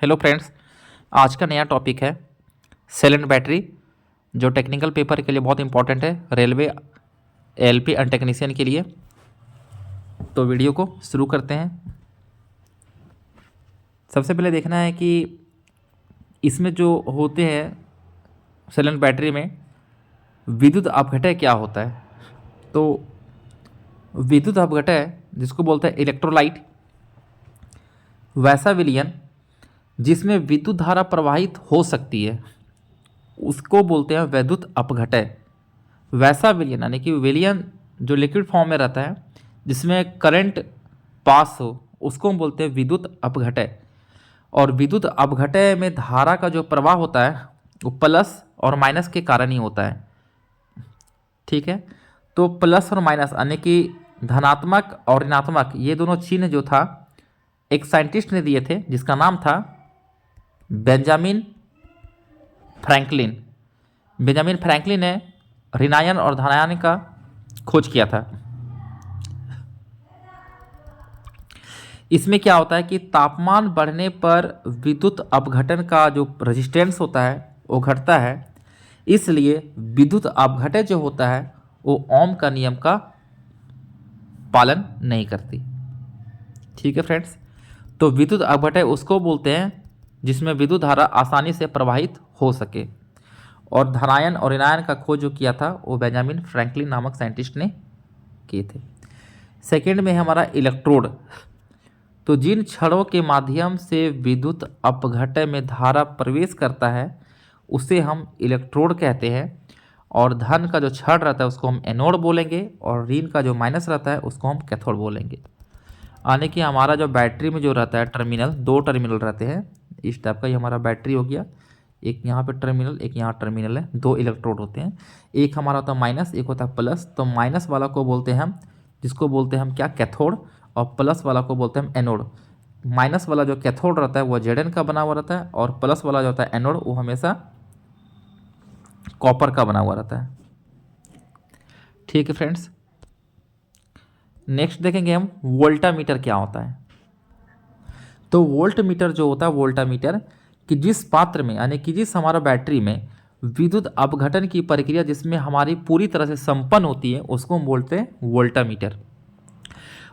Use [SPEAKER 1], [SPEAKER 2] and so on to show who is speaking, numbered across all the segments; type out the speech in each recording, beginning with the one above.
[SPEAKER 1] Hello friends, आज का नया टॉपिक है सेल एंड बैटरी, जो टेक्निकल पेपर के लिए बहुत इंपॉर्टेंट है, रेलवे एलपी एंड टेक्नीशियन के लिए। तो वीडियो को शुरू करते हैं। सबसे पहले देखना है कि इसमें जो होते हैं सेल एंड बैटरी में विद्युत अपघटय क्या होता है। तो विद्युत अपघटय जिसको बोलते हैं इलेक्ट्रोलाइट, वैसा विलयन जिसमें विद्युत धारा प्रवाहित हो सकती है उसको बोलते हैं वैद्युत अपघटय। वैसा विलयन यानी कि विलयन जो लिक्विड फॉर्म में रहता है जिसमें करंट पास हो उसको हम बोलते हैं विद्युत अपघटय। और विद्युत अपघटय में धारा का जो प्रवाह होता है वो प्लस और माइनस के कारण ही होता है। ठीक है, तो प्लस और माइनस यानी कि धनात्मक और ऋणात्मक ये दोनों चिन्ह जो था एक साइंटिस्ट ने दिए थे जिसका नाम था बेंजामिन फ्रैंकलिन। बेंजामिन फ्रैंकलिन ने ऋणायन और धनायन का खोज किया था। इसमें क्या होता है कि तापमान बढ़ने पर विद्युत अपघटन का जो रेजिस्टेंस होता है वो घटता है, इसलिए विद्युत अपघटन जो होता है वो ओम का नियम का पालन नहीं करती। ठीक है फ्रेंड्स, तो विद्युत अपघटन उसको बोलते हैं जिसमें विद्युत धारा आसानी से प्रवाहित हो सके। और धनायन और ऋणायन का खोज जो किया था वो बेंजामिन फ्रैंकलिन नामक साइंटिस्ट ने किए थे। सेकेंड में है हमारा इलेक्ट्रोड। तो जिन छड़ों के माध्यम से विद्युत अपघटन में धारा प्रवेश करता है उसे हम इलेक्ट्रोड कहते हैं। और धन का जो छड़ रहता है उसको हम एनोड बोलेंगे और ऋण का जो माइनस रहता है उसको हम कैथोड बोलेंगे। यानी कि हमारा जो बैटरी में जो रहता है टर्मिनल, दो टर्मिनल रहते हैं। इस टाइप का ये हमारा बैटरी हो गया, एक यहाँ पे टर्मिनल, एक यहाँ टर्मिनल है, दो इलेक्ट्रोड होते हैं। एक हमारा होता है माइनस, एक होता है प्लस। तो माइनस वाला को बोलते हैं हम, जिसको बोलते हैं हम क्या, कैथोड, और प्लस वाला को बोलते हैं हम एनोड। माइनस वाला जो कैथोड रहता है वो जेडन का बना हुआ रहता है और प्लस वाला जो होता है एनोड वो हमेशा कॉपर का बना हुआ रहता है। ठीक है फ्रेंड्स, नेक्स्ट देखेंगे हम वोल्टामीटर क्या होता है। तो वोल्टमीटर जो होता है, वोल्टामीटर कि जिस पात्र में यानी कि जिस हमारा बैटरी में विद्युत अपघटन की प्रक्रिया जिसमें हमारी पूरी तरह से संपन्न होती है उसको हम बोलते हैं वोल्टामीटर।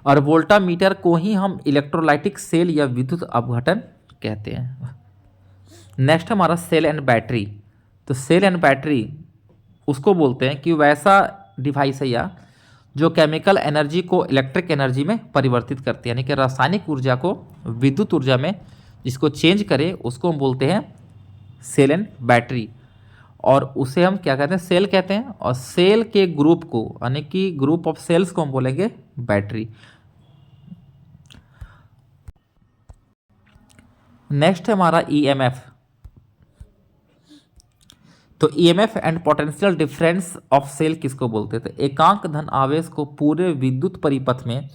[SPEAKER 1] और वोल्टामीटर को ही हम इलेक्ट्रोलाइटिक सेल या विद्युत अपघटन कहते हैं। नेक्स्ट हमारा सेल एंड बैटरी। तो सेल एंड बैटरी उसको बोलते हैं कि वैसा डिवाइस है या जो केमिकल एनर्जी को इलेक्ट्रिक एनर्जी में परिवर्तित करती है, यानी कि रासायनिक ऊर्जा को विद्युत ऊर्जा में जिसको चेंज करे उसको हम बोलते हैं सेल एंड बैटरी। और उसे हम क्या कहते हैं, सेल कहते हैं। और सेल के ग्रुप को यानी कि ग्रुप ऑफ सेल्स को हम बोलेंगे बैटरी। नेक्स्ट है हमारा ईएमएफ। तो EMF and potential difference of cell किसको बोलते थे, एकांक धन आवेश को पूरे विद्युत परिपथ में,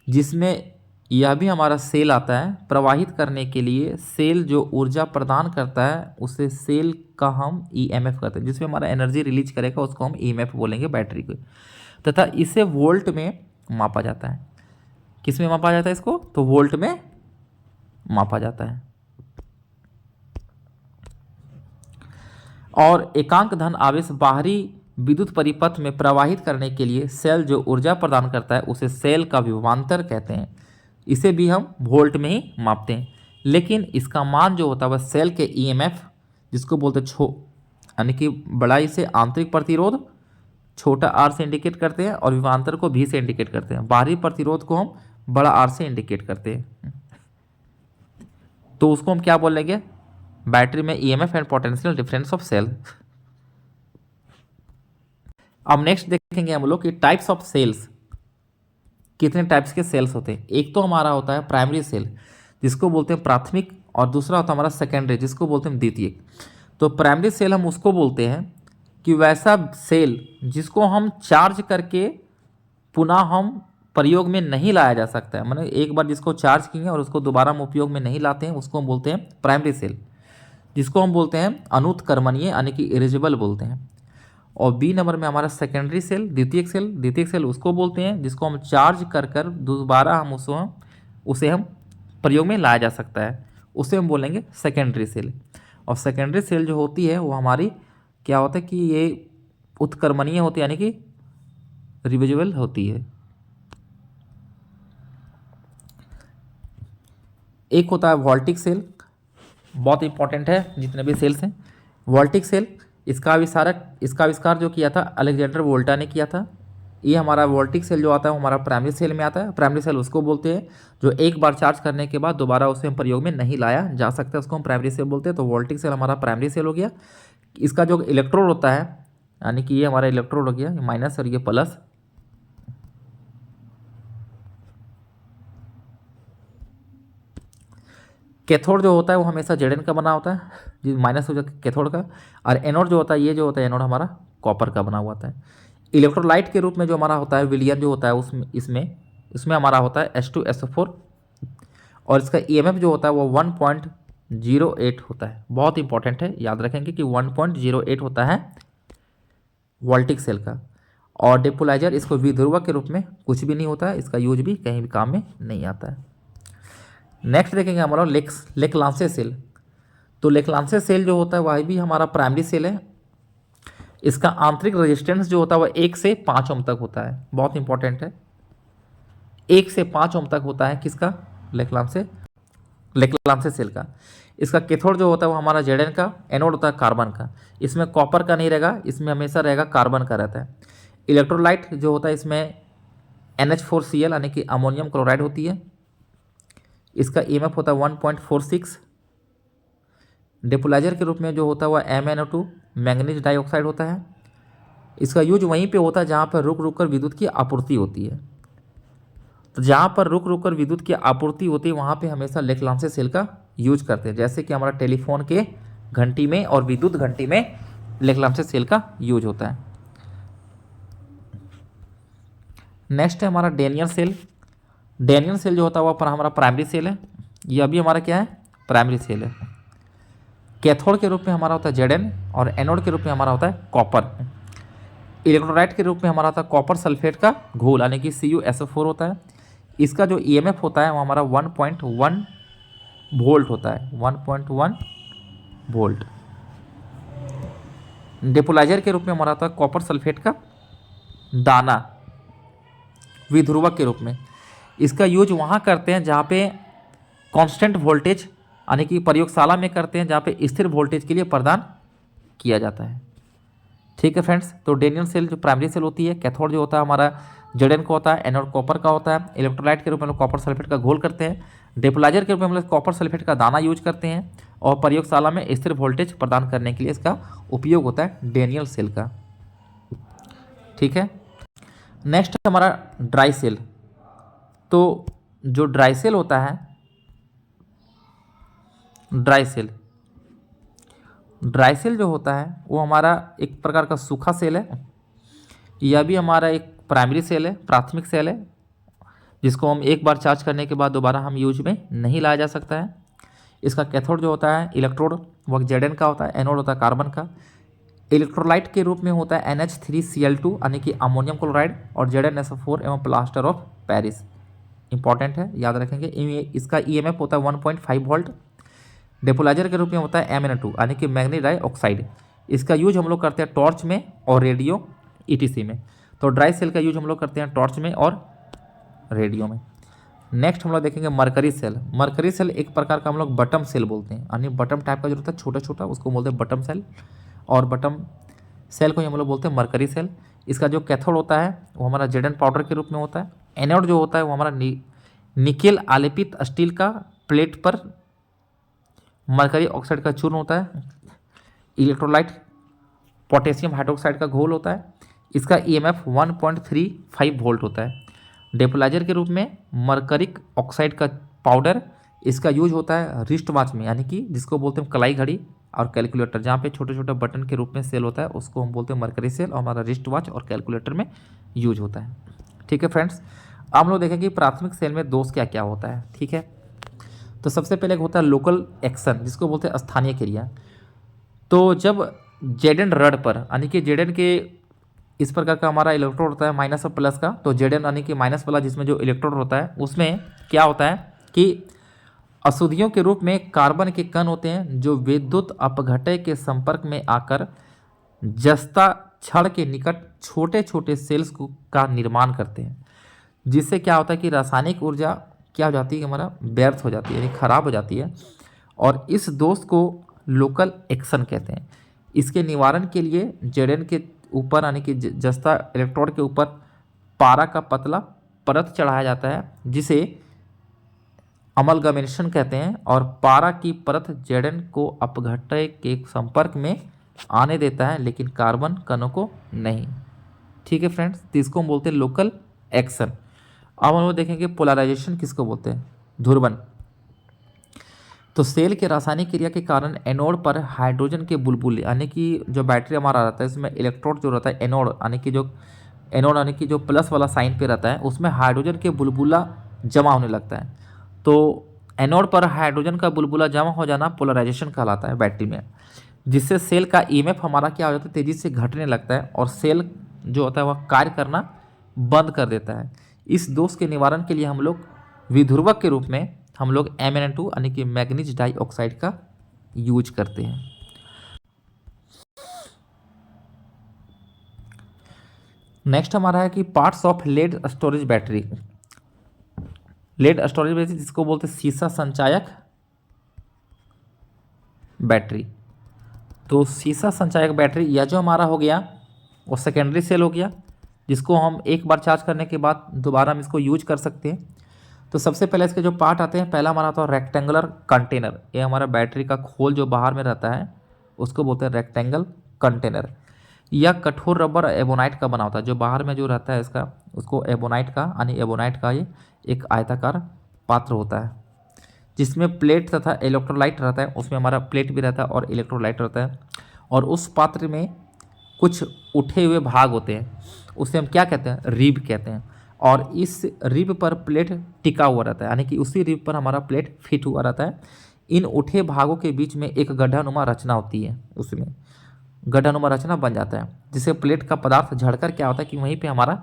[SPEAKER 1] जिसमें यह भी हमारा सेल आता है, प्रवाहित करने के लिए सेल जो ऊर्जा प्रदान करता है उसे सेल का हम ईएमएफ कहते हैं। जिसमें हमारा एनर्जी रिलीज करेगा उसको हम ईएमएफ बोलेंगे, बैटरी को। तथा इसे वोल्ट में मापा जाता है। किस में मापा जाता है इसको, तो वोल्ट में मापा जाता है। और एकांक धन आवेश बाहरी विद्युत परिपथ में प्रवाहित करने के लिए सेल जो ऊर्जा प्रदान करता है उसे सेल का विभवांतर कहते हैं। इसे भी हम वोल्ट में ही मापते हैं, लेकिन इसका मान जो होता है वह सेल के ईएमएफ जिसको बोलते हैं यानी कि बड़ाई से आंतरिक प्रतिरोध छोटा आर से इंडिकेट करते हैं और विभवांतर को भी से इंडिकेट करते हैं। बाहरी प्रतिरोध को हम बड़ा आर से इंडिकेट करते हैं। तो उसको हम क्या बोलेंगे, बैटरी में EMF and potential difference of cell. अब नेक्स्ट देखेंगे हम लोग कि टाइप्स ऑफ सेल्स, कितने टाइप्स के सेल्स होते हैं। एक तो हमारा होता है प्राइमरी सेल जिसको बोलते हैं प्राथमिक, और दूसरा होता है हमारा सेकेंडरी जिसको बोलते हैं द्वितीयक। तो प्राइमरी सेल हम उसको बोलते हैं कि वैसा सेल जिसको हम चार्ज करके पुनः हम प्रयोग में नहीं लाया जा सकता है, मतलब एक बार जिसको चार्ज किए और उसको दोबारा हम उपयोग में नहीं लाते हैं उसको हम बोलते हैं प्राइमरी सेल, जिसको हम बोलते हैं अनुत्क्रमणीय यानी कि इरेजेबल बोलते हैं। और बी नंबर में हमारा सेकेंडरी सेल, द्वितीयक सेल उसको बोलते हैं जिसको हम चार्ज कर दोबारा हम उसे हम प्रयोग में लाया जा सकता है, उसे हम बोलेंगे सेकेंडरी सेल। और सेकेंडरी सेल जो होती है वो हमारी क्या होता है कि ये उत्क्रमणीय होती है, यानी कि रिविजिबल होती है। एक होता है वोल्टिक सेल, बहुत इंपॉर्टेंट है जितने भी सेल्स हैं। वोल्टिक सेल, इसका आविष्कार जो किया था अलेक्जेंडर वोल्टा ने किया था। ये हमारा वोल्टिक सेल जो आता है वो हमारा प्राइमरी सेल में आता है। प्राइमरी सेल उसको बोलते हैं जो एक बार चार्ज करने के बाद दोबारा उसे हम प्रयोग में नहीं लाया जा सकता, उसको हम प्राइमरी सेल बोलते हैं। तो वोल्टिक सेल हमारा प्राइमरी सेल हो गया। इसका जो इलेक्ट्रोड होता है, यानी कि ये हमारा इलेक्ट्रोड हो गया, ये माइनस और ये प्लस। कैथोड जो होता है वो हमेशा जेड का बना होता है, जी माइनस हो जाता है कैथोड का। और एनोड जो होता है, ये जो होता है एनोड हमारा कॉपर का बना हुआ होता है। इलेक्ट्रोलाइट के रूप में जो हमारा होता है विलियन जो होता है उसमें इसमें हमारा होता है H2SO4। और इसका EMF जो होता है वो 1.08 होता है। बहुत इंपॉर्टेंट है, याद रखेंगे कि 1.08 होता है वोल्टिक सेल का। और डिपोलाइजर इसको विध्रुवा के रूप में कुछ भी नहीं होता है, इसका यूज भी कहीं भी काम में नहीं आता है। नेक्स्ट देखेंगे हमारा लेक्लांसे सेल। तो लेक्लांसे सेल जो होता है वह भी हमारा प्राइमरी सेल है। इसका आंतरिक रेजिस्टेंस जो होता है वह 1 से 5 ओम तक होता है, बहुत इंपॉर्टेंट है। 1 से 5 ओम तक होता है किसका? लेक्लांसे सेल का। इसका कैथोड जो होता है वो हमारा जेडन का, एनोड होता है कार्बन का। इसमें कॉपर का नहीं रहेगा, इसमें हमेशा रहेगा कार्बन का रहता है। इलेक्ट्रोलाइट जो होता है इसमें NH4Cl यानी कि अमोनियम क्लोराइड होती है। इसका EMF होता है 1.46। डिपोलाइजर के रूप में जो होता है वह MnO2 मैंगनीज डाइऑक्साइड होता है। इसका यूज वहीं पे होता है जहाँ पर रुक रुक कर विद्युत की आपूर्ति होती है। तो जहाँ पर रुक रुक कर विद्युत की आपूर्ति होती है वहाँ पे हमेशा लेक्लांसे सेल का यूज करते हैं। जैसे कि हमारा टेलीफोन के घंटी में और विद्युत घंटी में लेक्लांसे सेल का यूज होता है। नेक्स्ट है हमारा डेनियल सेल। डेनियल सेल जो होता है वह हमारा प्राइमरी सेल है। यह भी हमारा क्या है? प्राइमरी सेल है। कैथोड के रूप में हमारा होता है जेडन और एनोड के रूप में हमारा होता है कॉपर। इलेक्ट्रोलाइट के रूप में हमारा होता है कॉपर सल्फेट का घोल यानी कि CuSO4 होता है। इसका जो EMF होता है वो हमारा 1.1 वोल्ट होता है, 1.1 वोल्ट। डिपोलाइजर के रूप में हमारा होता है कॉपर सल्फेट का दाना विध्रुवक के रूप में। इसका यूज वहाँ करते हैं जहाँ पे कांस्टेंट वोल्टेज यानी कि प्रयोगशाला में करते हैं जहाँ पे स्थिर वोल्टेज के लिए प्रदान किया जाता है। ठीक है फ्रेंड्स, तो डेनियल सेल जो प्राइमरी सेल होती है, कैथोड जो होता है हमारा जेडन का होता है, एनोड कॉपर का होता है। इलेक्ट्रोलाइट के रूप में हम लोग कॉपर सल्फेट का घोल करते हैं। डिपोलाइजर के रूप में हम लोग कॉपर सल्फेट का दाना यूज करते हैं और प्रयोगशाला में स्थिर वोल्टेज प्रदान करने के लिए इसका उपयोग होता है डेनियल सेल का। ठीक है, नेक्स्ट हमारा ड्राई सेल। तो जो ड्राई सेल होता है, ड्राई सेल जो होता है वो हमारा एक प्रकार का सूखा सेल है। यह भी हमारा एक प्राइमरी सेल है, प्राथमिक सेल है, जिसको हम एक बार चार्ज करने के बाद दोबारा हम यूज में नहीं लाया जा सकता है। इसका कैथोड जो होता है इलेक्ट्रोड वह जेडन का होता है, एनोड होता है कार्बन का। इलेक्ट्रोलाइट के रूप में होता है NH3Cl2 यानी कि अमोनियम क्लोराइड और ZnSO4 एवं प्लास्टर ऑफ पेरिस। इंपॉर्टेंट है, याद रखेंगे। इसका EMF होता है 1.5 वोल्ट। डिपोलाइजर के रूप में होता है MnO2 यानी कि मैग्नीज डाइऑक्साइड। इसका यूज हम लोग करते हैं टॉर्च में और रेडियो ETC में। तो ड्राई सेल का यूज हम लोग करते हैं टॉर्च में और रेडियो में। नेक्स्ट हम लोग देखेंगे मरकरी सेल। मरकरी सेल एक प्रकार का हम लोग बटम सेल बोलते हैं, यानी बटम टाइप का जो होता है छोटा छोटा, उसको बोलते हैं बटम सेल। और बटम सेल को हम लोग बोलते हैं मरकरी सेल। इसका जो कैथोड होता है वो हमारा जेडन पाउडर के रूप में होता है। एनोड जो होता है वो हमारा निकेल आलेपित स्टील का प्लेट पर मरकरी ऑक्साइड का चूर्ण होता है। इलेक्ट्रोलाइट पोटेशियम हाइड्रोक्साइड का घोल होता है। इसका EMF 1.35 वोल्ट होता है। डिपोलाइजर के रूप में मरकरिक ऑक्साइड का पाउडर। इसका यूज होता है रिस्ट वॉच में, यानी कि जिसको बोलते हैं कलाई घड़ी और कैलकुलेटर, जहाँ पे छोटे छोटे बटन के रूप में सेल होता है उसको हम बोलते हैं मरकरी सेल, और हमारा रिस्ट वॉच और कैलकुलेटर में यूज होता है। ठीक है फ्रेंड्स, आप लोग देखेंगे प्राथमिक सेल में दोष क्या क्या होता है। ठीक है, तो सबसे पहले होता है लोकल एक्शन, जिसको बोलते हैं स्थानीय क्रिया। तो जब जेडन रड पर, यानी कि जेडन के इस प्रकार का हमारा इलेक्ट्रोड होता है माइनस और प्लस का, तो जेडन यानी कि माइनस वाला जिसमें जो इलेक्ट्रोड होता है उसमें क्या होता है कि अशुद्धियों के रूप में कार्बन के कण होते हैं जो विद्युत अपघटय के संपर्क में आकर जस्ता छड़ के निकट छोटे छोटे सेल्स का निर्माण करते हैं, जिससे क्या होता है कि रासायनिक ऊर्जा क्या हो जाती है, हमारा व्यर्थ हो जाती है, यानी खराब हो जाती है। और इस दोष को लोकल एक्शन कहते हैं। इसके निवारण के लिए जेडेन के ऊपर यानी कि जस्ता इलेक्ट्रोड के ऊपर पारा का पतला परत चढ़ाया जाता है, जिसे अमलगमेशन कहते हैं, और पारा की परत जेडेन को अपघटय के संपर्क में आने देता है, लेकिन कार्बन कणों को नहीं। ठीक है फ्रेंड्स, तो इसको हम बोलते हैं लोकल एक्शन। अब हम लोग देखेंगे पोलराइजेशन किसको बोलते हैं, ध्रुवन। तो सेल के रासायनिक क्रिया के कारण एनोड पर हाइड्रोजन के बुलबुले यानी कि जो बैटरी हमारा रहता है इसमें इलेक्ट्रोड जो रहता है एनोड यानी कि जो प्लस वाला साइन पे रहता है उसमें हाइड्रोजन के बुलबुला जमा होने लगता है। तो एनोड पर हाइड्रोजन का बुलबुला जमा हो जाना पोलराइजेशन कहलाता है बैटरी में, जिससे सेल का ईएमएफ हमारा क्या हो जाता है, तेज़ी से घटने लगता है और सेल जो होता है वह कार्य करना बंद कर देता है। इस दोष के निवारण के लिए हम लोग विध्रुवक के रूप में हम लोग Mn2 यानी कि मैग्नीज डाइऑक्साइड का यूज करते हैं। नेक्स्ट हमारा है कि parts of lead storage battery. Lead storage battery जिसको बोलते हैं सीसा संचायक बैटरी। तो सीसा संचायक बैटरी यह जो हमारा हो गया वो सेकेंडरी सेल हो गया, जिसको हम एक बार चार्ज करने के बाद दोबारा हम इसको यूज कर सकते हैं। तो सबसे पहले इसके जो पार्ट आते हैं, पहला हमारा आता है रेक्टेंगुलर कंटेनर। ये हमारा बैटरी का खोल जो बाहर में रहता है उसको बोलते हैं रेक्टेंगल कंटेनर। यह कठोर रबर एबोनाइट का बना होता है, जो बाहर में जो रहता है इसका उसको एबोनाइट का यानी एबोनाइट का ये एक आयताकार पात्र होता है, जिसमें प्लेट तथा इलेक्ट्रोलाइट रहता है। उसमें हमारा प्लेट भी रहता है और इलेक्ट्रोलाइट रहता है, और उस पात्र में कुछ उठे हुए भाग होते हैं, उसे हम क्या कहते हैं, रिब कहते हैं। और इस रिब पर प्लेट टिका हुआ रहता है, यानी कि उसी रिब पर हमारा प्लेट फिट हुआ रहता है। इन उठे भागों के बीच में एक गड्ढानुमा रचना होती है, उसमें गड्ढानुमा रचना बन जाता है, जिससे प्लेट का पदार्थ झड़कर क्या होता है कि वहीं पे हमारा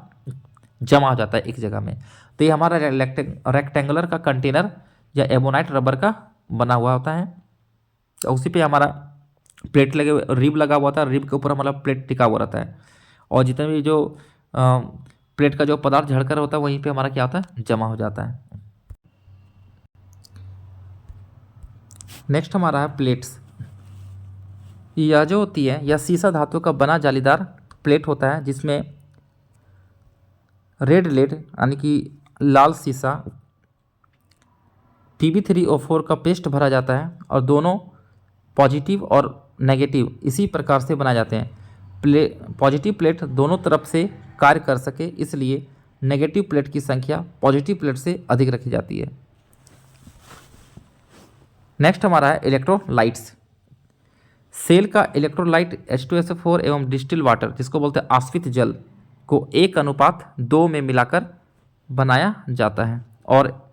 [SPEAKER 1] जमा हो जाता है एक जगह में। तो ये हमारा रेक्टेंगुलर का कंटेनर या एबोनाइट रबर का बना हुआ होता है, तो उसी पे हमारा प्लेट लगे हुए रिब लगा हुआ था, रिब के ऊपर हमारा प्लेट टिका हुआ रहता है, और जितने भी जो प्लेट का जो पदार्थ झड़कर होता है वहीं पे हमारा क्या होता है, जमा हो जाता है। नेक्स्ट हमारा है प्लेट्स। यह जो होती है यह सीसा धातु का बना जालीदार प्लेट होता है, जिसमें रेड लेड यानी कि लाल सीसा Pb3O4 का पेस्ट भरा जाता है, और दोनों पॉजिटिव और नेगेटिव इसी प्रकार से बनाए जाते हैं। पॉजिटिव प्लेट दोनों तरफ से कार्य कर सके, इसलिए नेगेटिव प्लेट की संख्या पॉजिटिव प्लेट से अधिक रखी जाती है। नेक्स्ट हमारा है इलेक्ट्रोलाइट्स। सेल का इलेक्ट्रोलाइट H2SO4 एवं डिस्टिल वाटर जिसको बोलते हैं आश्रित जल को 1:2 में मिलाकर बनाया जाता है, और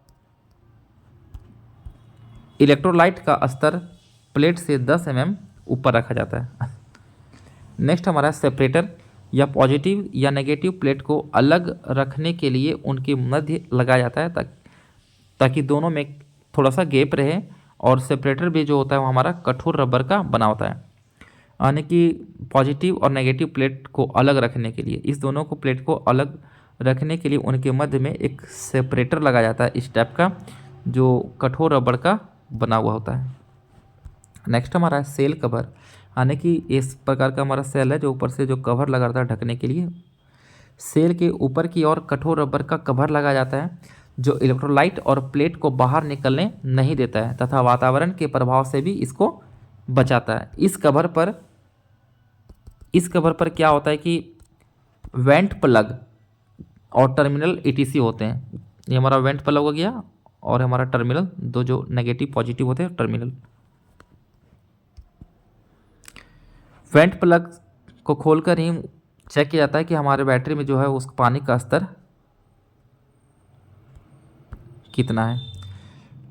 [SPEAKER 1] इलेक्ट्रोलाइट का स्तर प्लेट से 10 mm ऊपर रखा जाता है। नेक्स्ट हमारा सेपरेटर या पॉजिटिव या नेगेटिव प्लेट को अलग रखने के लिए उनके मध्य लगाया जाता है, ताकि दोनों में थोड़ा सा गैप रहे। और सेपरेटर भी जो होता है वो हमारा कठोर रबर का बना होता है, यानी कि पॉजिटिव और नेगेटिव प्लेट को अलग रखने के लिए, इस दोनों को प्लेट को अलग रखने के लिए उनके मध्य में एक सेपरेटर लगाया जाता है इस टाइप का, जो कठोर रबर का बना हुआ होता है। नेक्स्ट हमारा है सेल कवर, यानी कि इस प्रकार का हमारा सेल है जो ऊपर से जो कवर लगा रहता है ढकने के लिए। सेल के ऊपर की ओर कठोर रबर का कवर लगाया जाता है, जो इलेक्ट्रोलाइट और प्लेट को बाहर निकलने नहीं देता है तथा वातावरण के प्रभाव से भी इसको बचाता है। इस कवर पर क्या होता है कि वेंट प्लग और टर्मिनल ETC होते हैं। ये हमारा वेंट प्लग हो गया, और हमारा टर्मिनल दो जो नेगेटिव पॉजिटिव होते हैं टर्मिनल। वेंट प्लग को खोलकर ही चेक किया जाता है कि हमारे बैटरी में जो है उस पानी का स्तर कितना है।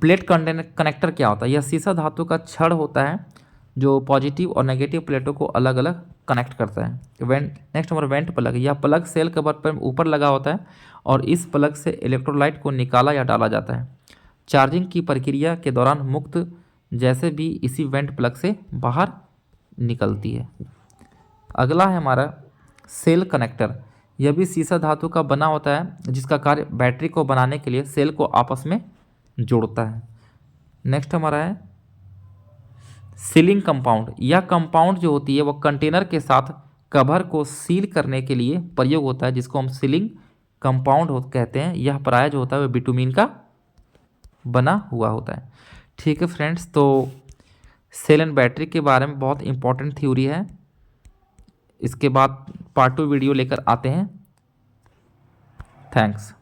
[SPEAKER 1] प्लेट कनेक्टर क्या होता है, यह सीसा धातु का छड़ होता है जो पॉजिटिव और नेगेटिव प्लेटों को अलग अलग कनेक्ट करता है। नेक्स्ट हमारा वेंट प्लग, यह प्लग सेल कवर पर ऊपर लगा होता है, और इस प्लग से इलेक्ट्रोलाइट को निकाला या डाला जाता है चार्जिंग की प्रक्रिया के दौरान मुक्त जैसे भी इसी वेंट प्लग से बाहर निकलती है। अगला है हमारा सेल कनेक्टर। यह भी सीसा धातु का बना होता है जिसका कार्य बैटरी को बनाने के लिए सेल को आपस में जोड़ता है। नेक्स्ट हमारा है सीलिंग कंपाउंड। यह कंपाउंड जो होती है वो कंटेनर के साथ कवर को सील करने के लिए प्रयोग होता है, जिसको हम सीलिंग कंपाउंड कहते हैं। यह प्रायः जो होता है वो बिटुमिन का बना हुआ होता है। ठीक है फ्रेंड्स, तो सेल एंड बैटरी के बारे में बहुत इंपॉर्टेंट थ्योरी है। इसके बाद पार्ट 2 वीडियो लेकर आते हैं। थैंक्स।